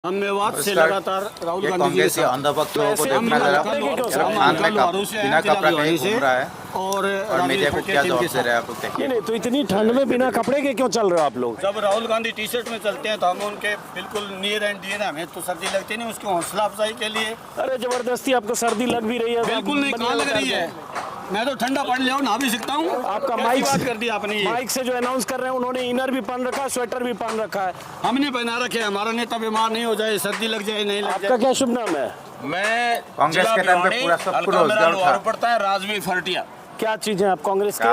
हम मेवात से लगातार राहुल गांधी जी के साथ अंधभक्त लोगों को देखना जरा खान में बिना कपड़ा कहीं घूम रहा है और मीडिया को क्या जवाब दे रहा है आप लोग देखिए। नहीं तो इतनी ठंड में बिना कपड़े के क्यों चल रहे हो आप लोग? जब राहुल गांधी टी शर्ट में चलते हैं तो हम उनके बिल्कुल नियर एंड डियर, हमें तो सर्दी लगती नहीं, उसकी हौसला अफजाई के लिए। अरे जबरदस्ती आपको सर्दी लग भी रही है? बिल्कुल नहीं, कहाँ लग रही है, मैं तो ठंडा पड़ लिया हूँ, नहा भी सकता हूँ। आपका माइक बात कर दिया आपने, माइक से जो अनाउंस कर रहे हैं उन्होंने इनर भी पहन रखा है, स्वेटर भी पहन रखा है। हमने पहना रखे, हमारा नेता बीमार नहीं हो जाए, सर्दी लग जाए नहीं लग आपका जाए। क्या शुभ नाम है? मैं कांग्रेस के टाइम पे पूरा सब कुछ रोजगार था। पड़ता है राजवीर फरटिया। क्या चीज है आप कांग्रेस के?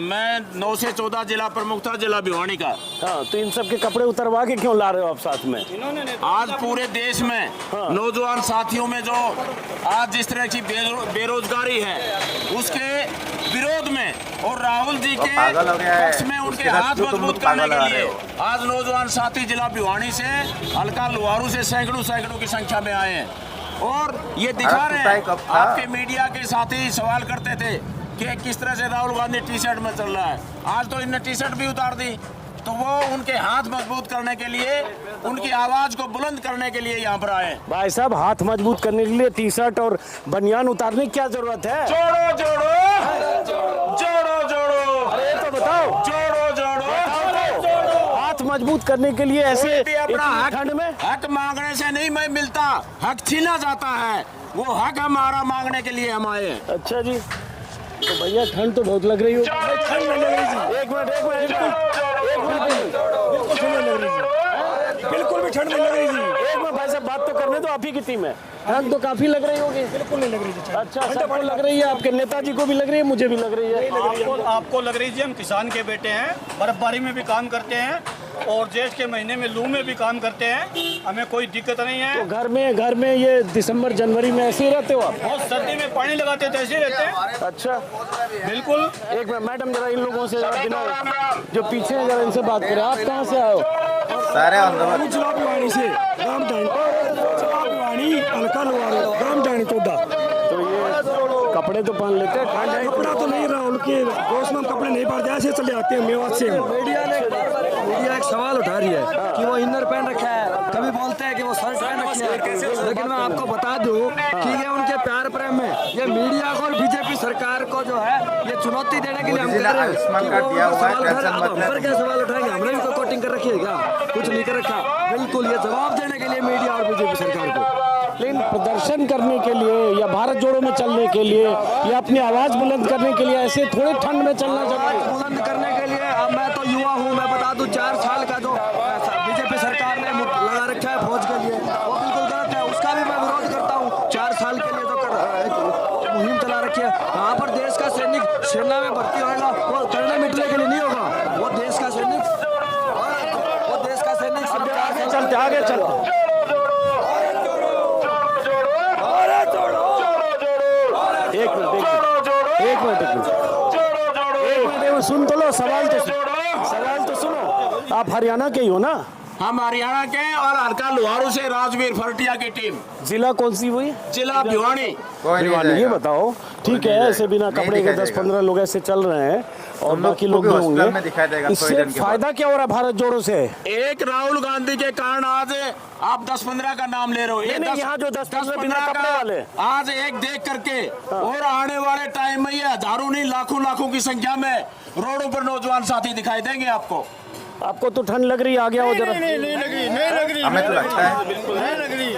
मैं 9 से 14 जिला प्रमुख था, जिला भिवानी का। हाँ, तो इन सब के कपड़े उतरवा के क्यों ला रहे हो आप साथ में? आज पूरे देश में नौजवान साथियों में जो आज जिस तरह की बेरोजगारी है उसके विरोध में और राहुल जी के पक्ष में उनके हाथ मजबूत करने के लिए आज नौजवान साथी जिला भिवानी से हल्का लोहारू से सैकड़ों की संख्या में आए हैं और ये दिखा रहे हैं। आपके मीडिया के साथी सवाल करते थे कि किस तरह से राहुल गांधी टी शर्ट में चल रहा है, आज तो इनने टी शर्ट भी उतार दी। तो वो उनके हाथ मजबूत करने के लिए, उनकी आवाज को बुलंद करने के लिए यहाँ पर आए। भाई साहब, हाथ मजबूत करने के लिए टी शर्ट और बनियान उतारने की क्या जरूरत है? जोड़ो जोड़ो जोड़ो जोड़ो, अरे तो बताओ, जोड़ो जोड़ो, हाथ मजबूत करने के लिए ऐसे अपना ठंड में हक मांगने से नहीं मैं मिलता, हक छीना जाता है, वो हक हमारा मांगने के लिए हम आए। अच्छा जी, तो भैया ठंड तो बहुत लग रही हो। ठंड नहीं लग रही जी, एक मिनट बिल्कुल ठंड नहीं लग रही जी, बिल्कुल भी ठंड नहीं लग रही जी। एक मिनट भाई साहब, बात तो करने दो, आप ही की टीम है। ठंड तो काफी लग रही होगी? बिल्कुल नहीं लग रही जी। अच्छा, सबको लग रही है, आपके नेताजी को भी लग रही है, मुझे भी लग रही है। आपको लग रही है? हम किसान के बेटे हैं, बर्फबारी में भी काम करते हैं और जेठ के महीने में लू में भी काम करते हैं, हमें कोई दिक्कत नहीं है। तो घर में ये दिसंबर जनवरी में ऐसे ही रहते हो आप? बहुत सर्दी में पानी लगाते थे, ऐसे ही रहते हैं। अच्छा, बिल्कुल। एक मिनट मैडम, जरा इन लोगों से जो पीछे हैं जरा इनसे बात करें। आप कहाँ से आए हो? सारे भिवानी से, ग्राम भिवानी, हल्का लोहारू, ग्राम चौदा। तो ये कपड़े तो पहन लेते हैं, कपड़ा तो नहीं रहा उनके दोस्त में, कपड़े नहीं पहनते, ऐसे चले आते हैं मेवात से। मीडिया एक सवाल उठा रही है कि वो इनर पहन रखा है, कभी बोलते हैं कि वो शर्ट पहन रखी है, लेकिन मैं आपको बता दूं कि ये उनके प्यार प्रेम में ये मीडिया को और बीजेपी सरकार को जो है ये चुनौती देने के लिए हम कह रहे हैं। क्या सवाल उठाएंगे? हमने भी कोई कोटिंग कर रखी है क्या? कुछ नहीं कर रखा। बिल्कुल, ये जवाब देने के लिए मीडिया और बीजेपी सरकार को। लेकिन प्रदर्शन करने के लिए या भारत जोड़ो में चलने के लिए या अपनी आवाज बुलंद करने के लिए ऐसे थोड़े ठंड में चलना चाहिए। बुलंद करने के लिए अब मैं तो युवा हूँ, मैं बता दूं 4 साल का जो बीजेपी सरकार ने लगा रखा है फौज के लिए, वो बिल्कुल गलत है, उसका भी मैं विरोध करता हूँ। 4 साल के लिए जो मुहिम चला रखी है, वहाँ पर देश का सैनिक सेना में भर्ती होगा, वो करने मिटने के लिए नहीं होगा, वो देश का सैनिक चलते आगे चलते। एक मिनट सुन तो लो, सवाल तो सुनो। आप हरियाणा के ही हो ना? हम हरियाणा के और हल्का लोहारू से राजवीर फरटिया की टीम। जिला कौन सी हुई? जिला भिवानी। ये बताओ, ठीक है, ऐसे बिना कपड़े के 10-15 लोग ऐसे चल रहे हैं और बाकी लोग भी होंगे, इससे फायदा क्या हो रहा है भारत जोड़ो से? एक राहुल गांधी के कारण आज आप 10-15 का नाम ले रहे हो। यहाँ जो 10-15 बिना कपड़े वाले आज एक देख करके और आने वाले टाइम में ये हजारों नहीं लाखों की संख्या में रोडों पर नौजवान साथी दिखाई देंगे आपको। आपको तो ठंड लग रही है? आगे आओ जरा। नहीं लग रही, हमें तो लगता है नहीं लग रही,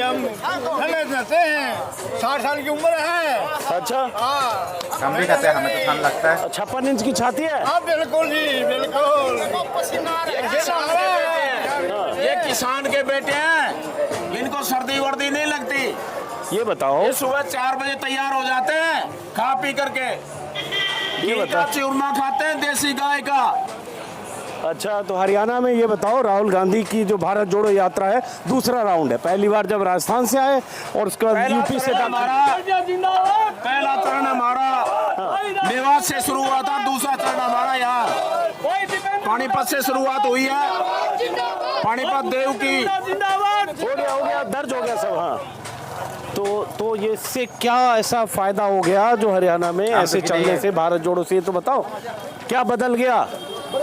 हम ठंड रहते हैं, 60 साल की उम्र है। अच्छा, हम भी कहते हैं, हमें तो ठंड लगता है। 56 इंच की छाती है? बिल्कुल जी, बिल्कुल। ये किसान के बेटे हैं, इनको सर्दी वर्दी नहीं लगती। ये बताओ, ये सुबह 4 बजे तैयार हो जाते हैं खा पी करके, ये बताओ, चूरमा खाते हैं देसी गाय का। अच्छा, तो हरियाणा में ये बताओ, राहुल गांधी की जो भारत जोड़ो यात्रा है, दूसरा राउंड है। पहली बार जब राजस्थान से आए और उसके बाद यूपी से पहला चरण हमारा मेवात से शुरू हुआ था, दूसरा चरण हमारा यहाँ पानीपत से शुरुआत हुई है। पानीपत देव की हो गया दर्ज हो गया सब। हाँ, तो ये इससे क्या ऐसा फायदा हो गया जो हरियाणा में ऐसे चलने से, भारत जोड़ो से? तो बताओ क्या बदल गया?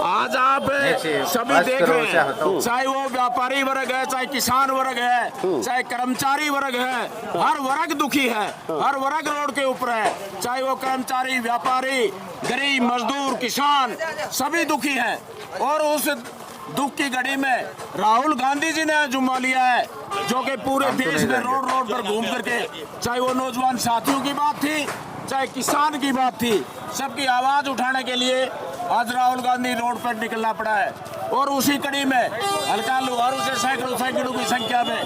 आज आप चाहिए। सभी बस देख करो, रहे उसे हटाओ। हैं, चाहे वो व्यापारी वर्ग है, चाहे किसान वर्ग है, चाहे कर्मचारी वर्ग है, हर वर्ग दुखी है, हर वर्ग रोड के ऊपर है। चाहे वो कर्मचारी, व्यापारी, गरीब, मजदूर, किसान, सभी दुखी हैं। और उस दुख की घड़ी में राहुल गांधी जी ने जुम्मा लिया है, जो कि पूरे देश में रोड रोड पर घूम करके, चाहे वो नौजवान साथियों की बात थी, चाहे किसान की बात थी, सबकी आवाज उठाने के लिए आज राहुल गांधी रोड पर निकलना पड़ा है। और उसी कड़ी में हल्का लोहारू से सैकड़ों की संख्या में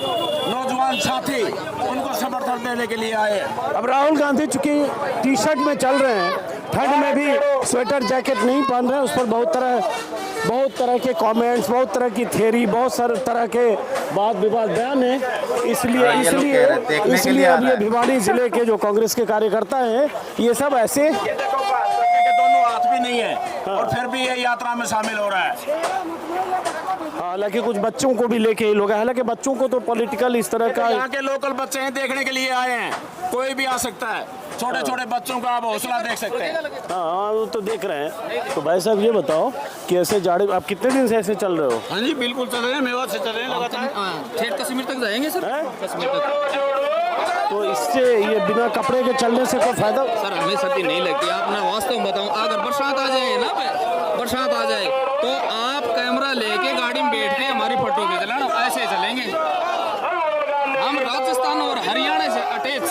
नौजवान साथी उनको समर्थन देने के लिए आए। अब राहुल गांधी चूंकि टी शर्ट में चल रहे हैं, ठंड में भी स्वेटर जैकेट नहीं पहन रहे हैं, उस पर बहुत तरह के कमेंट्स, बहुत तरह की थ्योरी, बहुत सारे तरह के वाद विवाद बयान है। इसलिए अब ये भिवानी जिले के जो कांग्रेस के कार्यकर्ता हैं, ये सब ऐसे दोनों हाथ भी नहीं है और फिर भी ये यात्रा में शामिल हो रहा है। हालांकि कुछ बच्चों को भी लेके ही लोग हैं, हालांकि बच्चों को तो पॉलिटिकल इस तरह का, यहाँ के लोकल बच्चे हैं, देखने के लिए आए हैं, कोई भी आ सकता है। छोटे छोटे बच्चों का आप हौसला देख सकते हैं। हाँ वो तो देख रहे हैं। तो भाई साहब ये बताओ कि ऐसे जाड़े आप कितने दिन से ऐसे चल रहे हो? हाँ जी बिल्कुल चल रहे हैं, मेवात से चल रहे हैं लगातार, ठेठ कश्मीर तक जाएंगे सर। कश्मीर तक। तो इससे ये बिना कपड़े के चलने से कोई फायदा? सर हमें सर्दी नहीं लगती, आप मैं वास्तव में बताऊं, अगर बरसात आ जाए ना, बरसात आ जाए तो आप कैमरा लेके गाड़ी में बैठ के हमारी फोटो खींच लेना, ऐसे चलेंगे हम। राजस्थान और हरियाणा से अटैच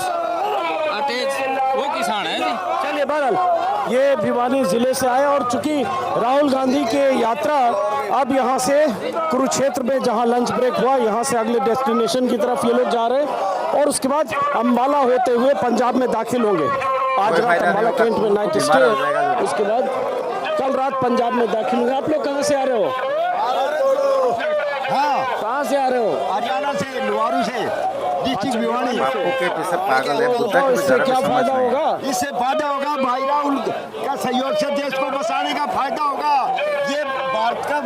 वो किसान है जी। चलिए बहरहाल ये भिवानी जिले से आए, और चूंकि राहुल गांधी के यात्रा अब यहाँ से कुरुक्षेत्र में जहाँ लंच ब्रेक हुआ, यहाँ से अगले डेस्टिनेशन की तरफ ये लोग जा रहे हैं, और उसके बाद अम्बाला होते हुए पंजाब में दाखिल होंगे। आज रात अम्बाला कैंट में नाइट स्टे, उसके बाद कल रात पंजाब में दाखिल होंगे। आप लोग कहाँ से आ रहे हो? हाँ, कहाँ से आ रहे हो? हरियाणा से, लोहारू से, डिस्ट्रिक्ट भिवानी। पागल है, बताओ इससे क्या फायदा होगा? इससे फायदा होगा भाई राहुल का सहयोग से देश को बचाने का फायदा होगा। ये भारत का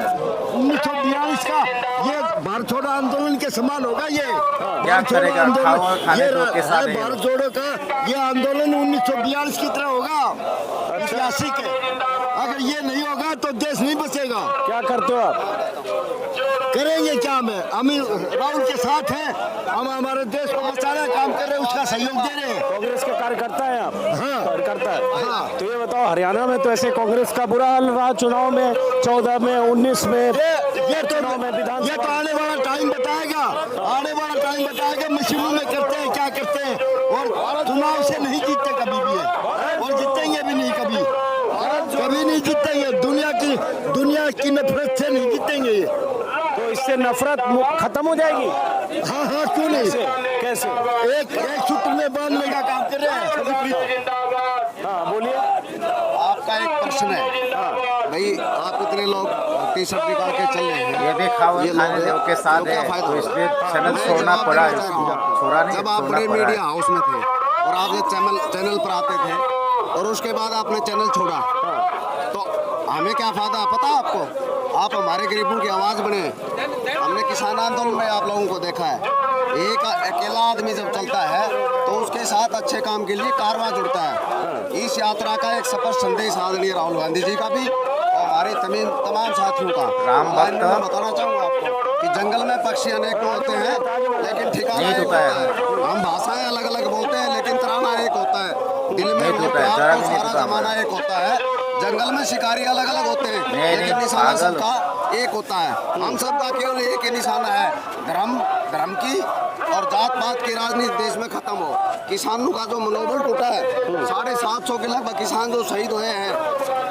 1942 का ये भारत छोड़ो आंदोलन के समान होगा। ये भारत छोड़ो आंदोलन, ये भारत जोड़ो का ये आंदोलन 1942 की तरह होगा, ऐतिहासिक है। अगर ये नहीं होगा तो देश नहीं बचेगा। क्या करते हो आप? करेंगे क्या? हम राहुल के साथ हैं, हम हमारे देश को बचाने का काम कर रहे हैं, उसका सहयोग दे रहे हैं। कांग्रेस के कार्यकर्ता हैं आप? हाँ। कार्यकर्ता है। हाँ। तो ये बताओ, हरियाणा में तो ऐसे कांग्रेस का बुरा हाल रहा चुनाव में, 14 में, 19 में, ये तो विधानसभा। आने वाला टाइम बताएगा, आने वाला टाइम बताएगा मशीनों में करते हैं क्या करते हैं। और चुनाव से नहीं जीतते कभी भी है, और जीतेंगे भी नहीं कभी नहीं जीतेंगे। दुनिया की नफरत से नहीं जीतेंगे ये। तो इससे नफरत खत्म हो जाएगी? हाँ, क्यों नहीं? कैसे? एक सूत्र में बांधने का काम कर रहे हैं। हाँ बोलिए। आपका एक प्रश्न है भाई, आप इतने लोग टी शर्ट निकाल के चल रहे हैं, यदि खाने के साथ है तो इसलिए चैनल छोड़ना पड़ा। छोड़ा नहीं, जब आप बड़े मीडिया हाउस में थे और आप ये चैनल पर आते थे और उसके बाद आपने चैनल छोड़ा, तो हमें क्या फायदा पता आपको? आप हमारे गरीबों की आवाज़ बने। हमने किसान आंदोलन में आप लोगों को देखा है, एक अकेला आदमी जब चलता है तो उसके साथ अच्छे काम के लिए कारवां जुड़ता है। इस यात्रा का एक स्पष्ट संदेश आदरणीय राहुल गांधी जी का भी और हमारे तमाम साथियों का। राम भक्त मैं बताना चाहूँगा आपको कि जंगल में पक्षी अनेकों होते हैं लेकिन ठिकाना एक होता है। हम भाषाएं अलग अलग बोलते हैं लेकिन तराना एक होता है। दिल में प्यार तो सारा जमाना एक होता है। जंगल में शिकारी अलग अलग होते हैं लेकिन निशाना सबका एक होता है। हम सबका केवल एक ही निशाना है, धर्म की और जात पात की राजनीति देश में खत्म हो। किसानों का जो मनोबल टूटा है, 750 के लगभग किसान जो शहीद हुए हैं,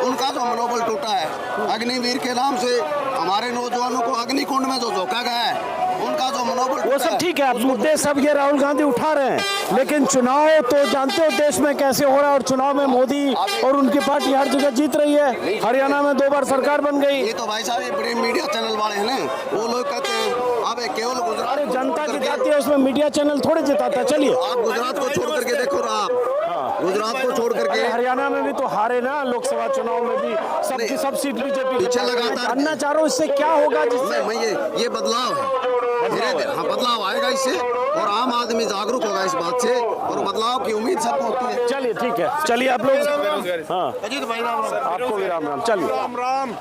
उनका जो मनोबल टूटा है, अग्निवीर के नाम से हमारे नौजवानों को अग्निकुंड में जो झोंका गया है, उनका जो मनोबल वो सब ठीक है। आप मुद्दे सब ये राहुल गांधी उठा रहे हैं, लेकिन चुनाव तो जानते हो देश में कैसे हो रहा है, और चुनाव में मोदी और उनकी पार्टी हर जगह जीत रही है। हरियाणा में 2 बार सरकार बन गई। ये तो भाई साहब ये बड़े मीडिया चैनल वाले हैं ना, वो लोग कहते हैं अब केवल गुजरात जनता की जाती है, उसमें मीडिया चैनल थोड़े जिताता। चलिए आप गुजरात को छोड़ करके देखो ना, आप गुजरात को छोड़ करके हरियाणा में भी तो हारे ना लोकसभा चुनाव में भी, सब सीट बीजेपी पीछे लगातार। जानना चाह रहा हूँ इससे क्या होगा, जिससे मैं ये बदलाव है, धीरे धीरे हाँ बदलाव आएगा इससे, और आम आदमी जागरूक होगा इस बात से, और बदलाव की उम्मीद सबको होती है। चलिए ठीक है, चलिए आप लोग। हाँ आपको भी राम राम। चलिए राम राम।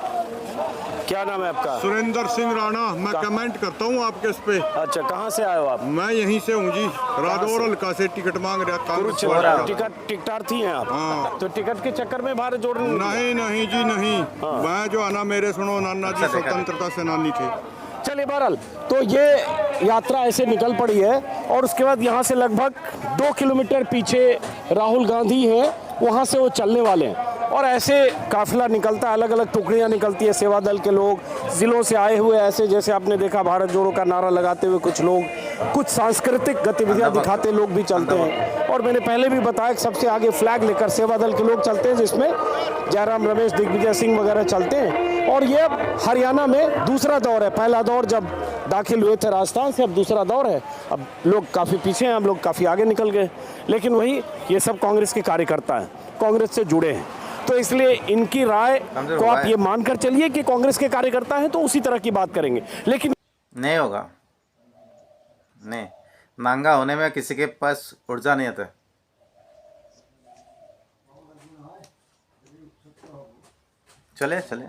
क्या नाम है आपका? सुरेंद्र सिंह राणा। मैं कमेंट करता हूँ आपके इस पे। अच्छा, कहाँ से आए हो आप? मैं यहीं से हूँ जी, रादौर हल्का से टिकट मांग रहा कुरुक्षेत्र टिकटार्थी हैं आप? हाँ। तो टिकट के चक्कर में भारत जोड़ नहीं नहीं जी नहीं। मैं जो है ना, मेरे सुनो नाना जी स्वतंत्रता सेनानी थे। चलिए बहरहाल, तो ये यात्रा ऐसे निकल पड़ी है और उसके बाद यहाँ से लगभग 2 किलोमीटर पीछे राहुल गांधी है, वहाँ से वो चलने वाले हैं और ऐसे काफिला निकलता है, अलग अलग टुकड़ियाँ निकलती है, सेवा दल के लोग, ज़िलों से आए हुए, ऐसे जैसे आपने देखा भारत जोड़ो का नारा लगाते हुए कुछ लोग, कुछ सांस्कृतिक गतिविधियाँ दिखाते लोग भी चलते हैं। और मैंने पहले भी बताया कि सबसे आगे फ्लैग लेकर सेवा दल के लोग चलते हैं, जिसमें जयराम रमेश, दिग्विजय सिंह वगैरह चलते हैं। और ये अब हरियाणा में दूसरा दौर है। पहला दौर जब दाखिल हुए थे राजस्थान से, अब दूसरा दौर है। अब लोग काफ़ी पीछे हैं, हम लोग काफ़ी आगे निकल गए, लेकिन वही ये सब कांग्रेस के कार्यकर्ता हैं, कांग्रेस से जुड़े हैं, तो इसलिए इनकी राय को आप ये मानकर चलिए कि कांग्रेस के कार्यकर्ता हैं तो उसी तरह की बात करेंगे। लेकिन नहीं होगा, नहीं, महंगा होने में किसी के पास ऊर्जा नहीं आता। चले चले